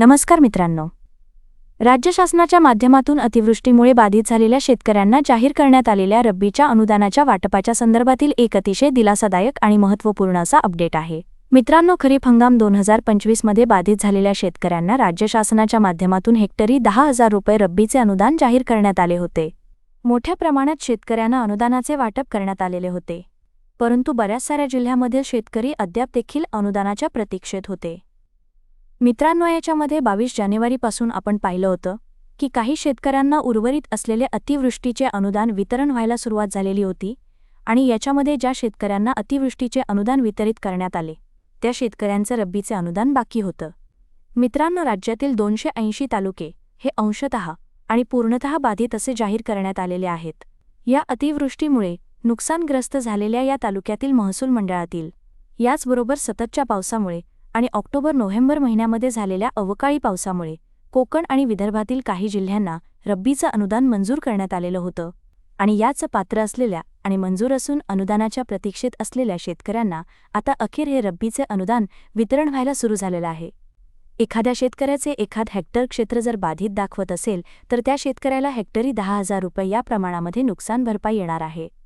नमस्कार मित्रांनो. राज्य शासनाच्या माध्यमातून अतिवृष्टीमुळे बाधित झालेल्या शेतकऱ्यांना जाहीर करण्यात आलेल्या रब्बीच्या अनुदानाच्या वाटपाच्या संदर्भातील एक अतिशय दिलासादायक आणि महत्त्वपूर्ण असा अपडेट आहे. मित्रांनो, खरीप हंगाम 2025 मध्ये बाधित झालेल्या शेतकऱ्यांना राज्य शासनाच्या माध्यमातून हेक्टरी 10,000 रुपये रब्बीचे अनुदान जाहीर करण्यात आले होते. मोठ्या प्रमाणात शेतकऱ्यांना अनुदानाचे वाटप करण्यात आलेले होते, परंतु बऱ्याच साऱ्या जिल्ह्यामधील शेतकरी अद्याप देखील अनुदानाच्या प्रतीक्षेत होते. मित्रांनो, याच्यामध्ये 22 जानेवारीपासून आपण पाहिलं होतं की काही शेतकऱ्यांना उर्वरित असलेले अतिवृष्टीचे अनुदान वितरण व्हायला सुरुवात झालेली होती आणि याच्यामध्ये ज्या शेतकऱ्यांना अतिवृष्टीचे अनुदान वितरित करण्यात आले त्या शेतकऱ्यांचं रब्बीचे अनुदान बाकी होतं. मित्रांनो, राज्यातील 280 तालुके हे अंशतः आणि पूर्णतः बाधित असे जाहीर करण्यात आलेले आहेत. या अतिवृष्टीमुळे नुकसानग्रस्त झालेल्या या तालुक्यातील महसूल मंडळातील, याचबरोबर सततच्या पावसामुळे आणि ऑक्टोबर-नोव्हेंबर महिन्यामध्ये झालेल्या अवकाळी पावसामुळे कोकण आणि विदर्भातील काही जिल्ह्यांना रब्बीचं अनुदान मंजूर करण्यात आलेलं होतं आणि याचं पात्र असलेल्या आणि मंजूर असून अनुदानाच्या प्रतीक्षेत असलेल्या शेतकऱ्यांना आता अखेर हे रब्बीचे अनुदान वितरण व्हायला सुरू झालेलं आहे. एखाद्या शेतकऱ्याचे एखाद हेक्टर क्षेत्र जर बाधित दाखवत असेल तर त्या शेतकऱ्याला हेक्टरी 10,000 रुपये या प्रमाणामध्ये नुकसान भरपाई येणार आहे.